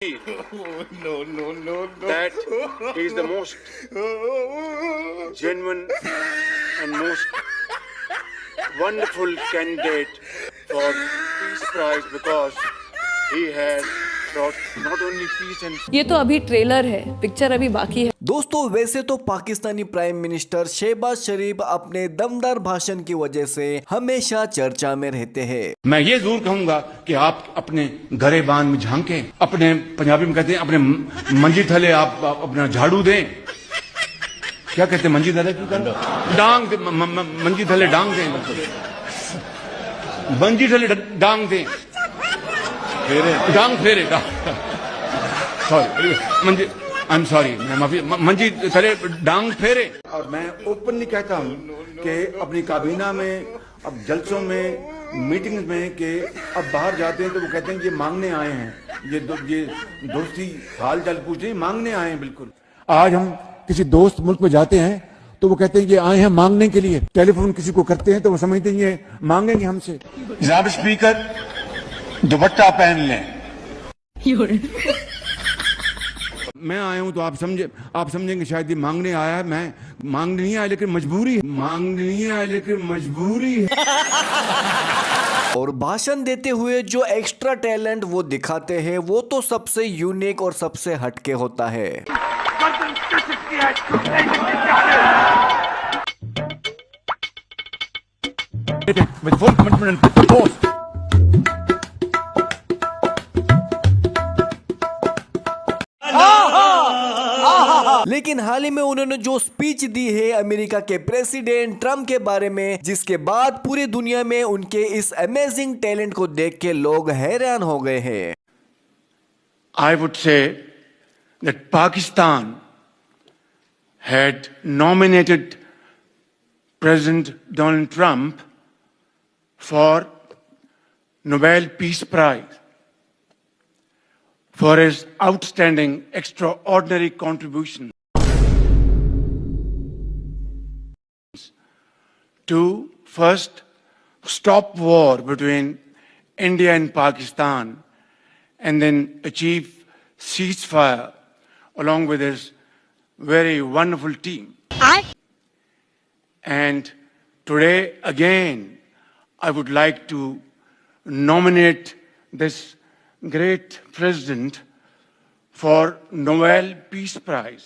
No, no, no, no. that he is the most genuine and most wonderful candidate for Peace Prize because he has brought not only peace and ये तो अभी trailer है, picture अभी बाकी है। दोस्तों वैसे तो पाकिस्तानी प्राइम मिनिस्टर शहबाज शरीफ अपने दमदार भाषण की वजह से हमेशा चर्चा में रहते हैं। मैं ये जरूर कहूंगा कि आप अपने गरेबान में झांकें, अपने पंजाबी में कहते हैं अपने मंजी थले आप अपना झाड़ू दें। क्या कहते हैं मंजी थले की डांग दे, मंजी थले डांग दें, मंजी थले डांग दें, डांग फेरे, sorry Manji, I am sorry, मैं माफी, मंजी थले डांग फेरे। और मैं ओपनली कहता हूं कि अपनी काबीना में, अब जलसों में, मीटिंग्स में, कि अब बाहर जाते हैं तो वो कहते हैं ये मांगने आए हैं, ये दोस्ती हाल चाल पूछने मांगने आए हैं। बिल्कुल आज हम किसी दोस्त मुल्क में जाते हैं तो वो कहते हैं ये आए हैं मांगने के लिए। टेलीफोन किसी को करते हैं तो वो समझते हैं ये मांगेंगे हमसे। जनाब स्पीकर दुपट्टा पहन लें। मैं आया हूं तो आप समझेंगे शायद ये मांगने आया है। मैं मांगने नहीं आया लेकिन मजबूरी है, मांगने नहीं आया लेकिन मजबूरी है। और भाषण देते हुए जो एक्स्ट्रा टैलेंट वो दिखाते हैं वो तो सबसे यूनिक और सबसे हटके होता है। With full commitment and with the post. लेकिन हाल ही में उन्होंने जो स्पीच दी है अमेरिका के प्रेसिडेंट ट्रम्प के बारे में, जिसके बाद पूरी दुनिया में उनके इस अमेजिंग टैलेंट को देख के लोग हैरान हो गए हैं। I would say that Pakistan had nominated President Donald Trump for Nobel Peace Prize for his outstanding, extraordinary contribution to first stop war between India and Pakistan and then achieve ceasefire along with his very wonderful team. And today again, I would like to nominate this great president for Nobel Peace Prize.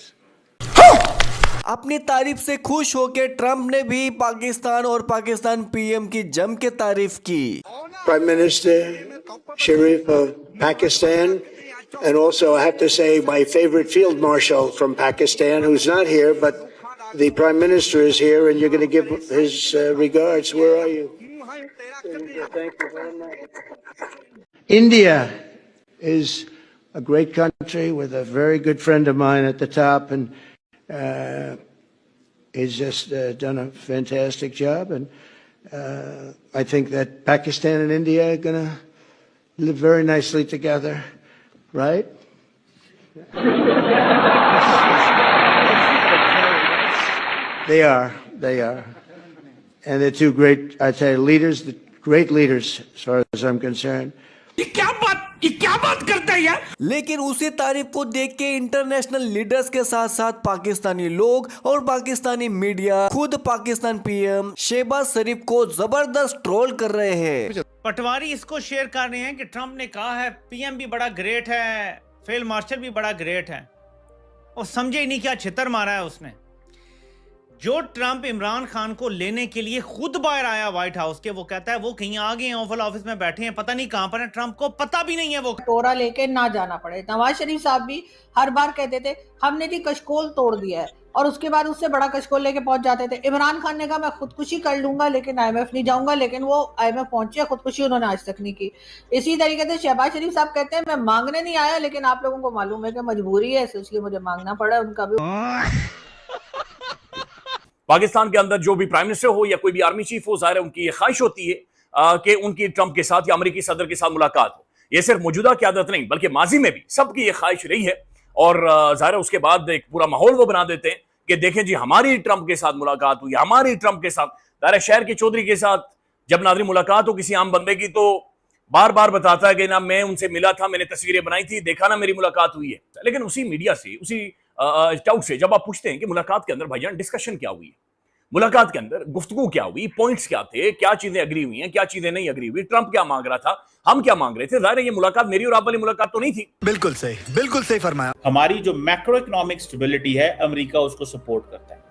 अपनी तारीफ से खुश होकर Trump ने भी पाकिस्तान और Pakistan PM की जम के तारीफ की। Prime Minister Sharif of Pakistan, and also I have to say my favorite field marshal from Pakistan, who's not here, but the Prime Minister is here, and you're going to give his regards. Where are you? Thank you very much. India is a great country with a very good friend of mine at the top, and he's just done a fantastic job. And I think that Pakistan and India are going to live very nicely together, right? They are. And they're two great, I tell you, leaders, great leaders as far as I'm concerned. ये क्या बात करता है यार। लेकिन उसी तारीफ को देख के इंटरनेशनल लीडर्स के साथ साथ पाकिस्तानी लोग और पाकिस्तानी मीडिया खुद पाकिस्तान पीएम शहबाज शरीफ को जबरदस्त ट्रोल कर रहे हैं। पटवारी इसको शेयर कर रहे हैं कि ट्रम्प ने कहा है पीएम भी बड़ा ग्रेट है, फील्ड मार्शल भी बड़ा ग्रेट है, और समझे ही नहीं क्या छितर मारा है उसने। जो ट्रम्प इमरान खान को लेने के लिए खुद बाहर आया व्हाइट हाउस के, वो कहता है वो कहीं आगे हैं, ओवल ऑफिस में बैठे हैं, पता नहीं कहां पर है, ट्रम्प को पता भी नहीं है वो टोरा लेके ना जाना पड़े। नवाज शरीफ साहब भी हर बार कहते थे हमने जी कशकोल तोड़ दिया है, और उसके बाद उससे बड़ा कशकोल लेके पहुंच जाते थे। इमरान खान ने कहा मैं खुदकुशी कर लूंगा लेकिन आईएमएफ नहीं जाऊंगा, लेकिन वो आईएमएफ पहुंचे, खुदकुशी उन्होंने आज तक नहीं की। इसी तरीके से शहबाज शरीफ साहब कहते हैं मैं मांगने नहीं आया, लेकिन आप लोगों को मालूम है कि मजबूरी है, इसलिए मुझे मांगना पड़ा। उनका भी पाकिस्तान के अंदर जो भी प्राइम मिनिस्टर हो या कोई भी आर्मी चीफ हो, जाहिर है उनकी ये ख्वाहिश होती है कि उनकी ट्रंप के साथ या अमेरिकी सदर के साथ मुलाकात हो। ये सिर्फ मौजूदा क़यादत नहीं बल्कि माजी में भी सबकी ये ख्वाहिश रही है, और जाहिर है उसके बाद एक पूरा माहौल वो बना देते हैं कि देखें जी हमारी ट्रंप के साथ मुलाकात हुई, हमारी ट्रंप के साथ। जाहिर है शहर के चौधरी के साथ जब नाज़रीन मुलाकात हो किसी आम बंदे की तो बार बार बताता है कि ना मैं उनसे मिला था, मैंने तस्वीरें बनाई थी, देखा ना मेरी मुलाकात हुई है। लेकिन उसी मीडिया से, उसी टाउट से जब आप पूछते हैं कि मुलाकात के अंदर भाईजान डिस्कशन क्या हुई है, मुलाकात के अंदर गुफ्तगू क्या हुई, पॉइंट्स क्या थे, क्या चीजें अग्री हुई हैं, क्या चीजें नहीं अग्री हुई, ट्रंप क्या मांग रहा था, हम क्या मांग रहे थे, जाहिर है ये मुलाकात मेरी और आप वाली मुलाकात तो नहीं थी। बिल्कुल सही फरमाया। हमारी जो मैक्रो इकोनॉमिक स्टेबिलिटी है, अमेरिका उसको सपोर्ट करता है।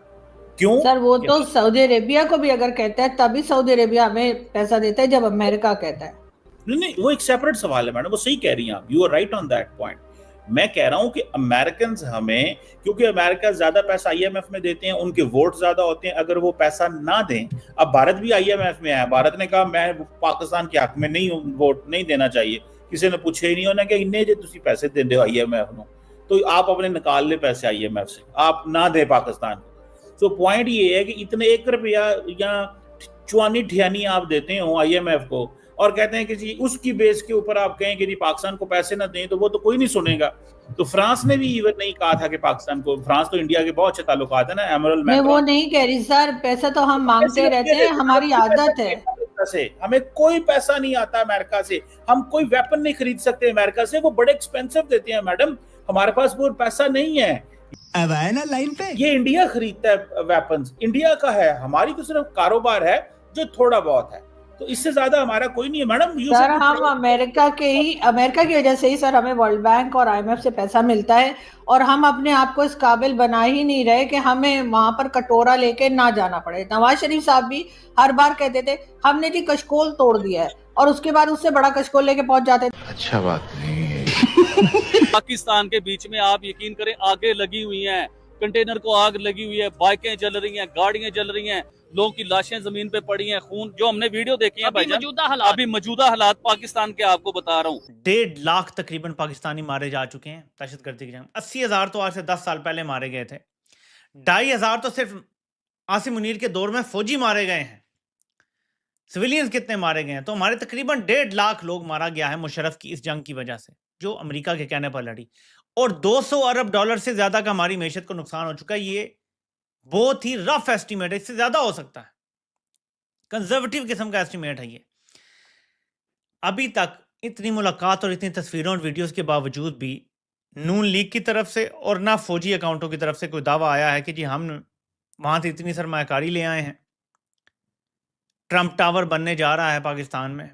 क्यों सर वो तो सऊदी अरेबिया को भी अगर कहता है तभी सऊदी अरेबिया हमें पैसा देता है जब अमेरिका कहता है। नहीं, वो एक सेपरेट सवाल है मैडम, वो सही कह रही हैं आप, you are right on that point. मैं कह रहा हूं कि अमेरिकन हमें, क्योंकि अमेरिका ज्यादा पैसा आईएमएफ में देते हैं, उनके वोट ज्यादा होते हैं, अगर वो पैसा ना दें, अब भारत भी आईएमएफ में है, भारत ने कहा मैं पाकिस्तान के हक में नहीं वोट नहीं देना चाहिए, किसी ने पूछे ही नहीं, उन्होंने कहा इन्ने जो तुसी पैसे दे दो आईएमएफ को, तो आप अपने निकाल ले पैसे आईएमएफ से, आप ना दे पाकिस्तान को। तो पॉइंट ये है कि इतने 1 रुपया या चुआनी ठियानी आप देते हो आईएमएफ को और कहते हैं कि जी उसकी बेस के ऊपर आप कहें कि जी पाकिस्तान को पैसे ना दें, तो वो तो कोई नहीं सुनेगा। तो फ्रांस ने भी इवन नहीं कहा था कि पाकिस्तान को, फ्रांस तो इंडिया के बहुत अच्छे ताल्लुकात है ना, एमरल मैं वो नहीं कह रही सर, पैसा तो हम मांगते रहते हैं, हमारी आदत है। से हमें कोई पैसा नहीं आता अमेरिका से, हम कोई वेपन नहीं खरीद सकते अमेरिका से, वो बड़े एक्सपेंसिव देते हैं मैडम, हमारे पास वो पैसा नहीं है। अब आए ना लाइन पे, ये इंडिया खरीदता है वेपन्स, इंडिया का है, हमारी तो सिर्फ कारोबार है जो थोड़ा बहुत है, तो इससे ज्यादा हमारा कोई नहीं है मैडम। सर हम अमेरिका की वजह से ही सर हमें वर्ल्ड बैंक और आईएमएफ से पैसा मिलता है, और हम अपने आप को इस काबिल बना ही नहीं रहे कि हमें वहां पर कटोरा लेके ना जाना पड़े। नवाज शरीफ साहब भी हर बार कहते थे हमने जी कशकोल तोड़ दिया है, और उसके बाद उससे बड़ा कशकोल लेके पहुंच जाते थे। अच्छा बात नहीं है। पाकिस्तान के बीच में आप यकीन करें आगे लगी हुई हैं, कंटेनर को आग लगी हुई है, बाइकें जल रही हैं, गाड़ियां जल रही हैं, लोगों की लाशें जमीन पे पड़ी हैं, खून, जो हमने वीडियो देखी है भाईजान, अभी मौजूदा हालात पाकिस्तान के आपको बता रहा हूँ। 1.5 लाख तकरीबन पाकिस्तानी मारे जा चुके हैं दहशतगर्दी की जंग। 80,000 तो आज से 10 साल पहले मारे गए थे, 2,500 तो सिर्फ आसिम मुनीर के दौर में फौजी मारे गए हैं। सिविलियंस कितने मारे गए हैं? तो हमारे तकरीबन 1.5 लाख लोग मारा गया है मुशर्रफ की इस जंग की वजह से, जो अमेरिका के कहने पर लड़ी, और 200 अरब डॉलर से ज्यादा का हमारी मैशत को नुकसान हो चुका है। ये बहुत ही रफ एस्टीमेट है, इससे ज्यादा हो सकता है, कंजर्वेटिव किस्म का एस्टीमेट है ये। अभी तक इतनी मुलाकात और इतनी तस्वीरों और वीडियोस के बावजूद भी नून लीग की तरफ से और ना फौजी अकाउंटों की तरफ से कोई दावा आया है कि जी हम वहां से इतनी सरमायाकारी ले आए हैं। ट्रंप टावर बनने जा रहा है पाकिस्तान में,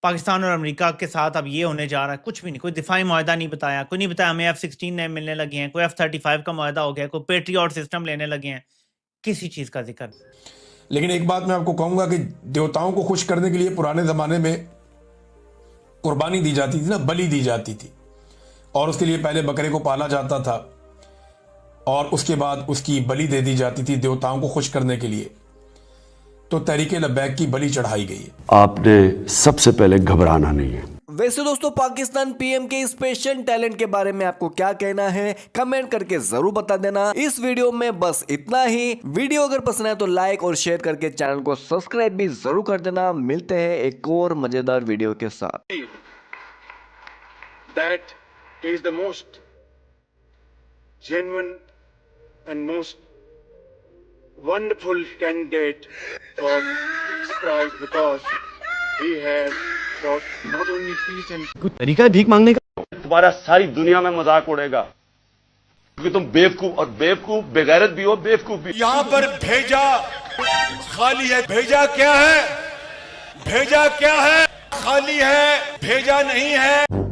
पाकिस्तान और अमेरिका के साथ अब ये होने जा रहा है, कुछ भी नहीं, कोई दिफाई मुआहदा नहीं बताया, कोई नहीं बताया हमें F-16 नए मिलने लगे हैं, कोई F-35 का मुआहदा हो गया, कोई पेट्रियट सिस्टम लेने लगे हैं, किसी चीज़ का जिक्र। लेकिन एक बात मैं आपको कहूंगा कि देवताओं को खुश करने के लिए पुराने ज़माने में कुर्बानी दी जाती थी ना, बलि दी जाती थी, और उसके लिए पहले बकरे को पाला जाता था और उसके बाद उसकी बलि दे दी जाती थी देवताओं को खुश करने के लिए। तो तहरीके लब्बैक की बलि चढ़ाई गई है। आपने सबसे पहले घबराना नहीं है। वैसे दोस्तों पाकिस्तान पीएम के इस पेशेंट टैलेंट के बारे में आपको क्या कहना है, कमेंट करके जरूर बता देना। इस वीडियो में बस इतना ही। वीडियो अगर पसंद है तो लाइक और शेयर करके चैनल को सब्सक्राइब भी जरूर कर देना। मिलते हैं एक और मजेदार वीडियो के साथ। That is the most genuine and most wonderful candidate for Peace Prize because he has brought not only peace and कुछ तरीका है भीख मांगने का? तुम्हारा सारी दुनिया में मजाक उड़ेगा क्योंकि तुम बेवकूफ और बेवकूफ बेगैरत भी हो, बेवकूफ भी। यहाँ पर भेजा खाली है, भेजा क्या है? भेजा क्या है? खाली है, भेजा नहीं है।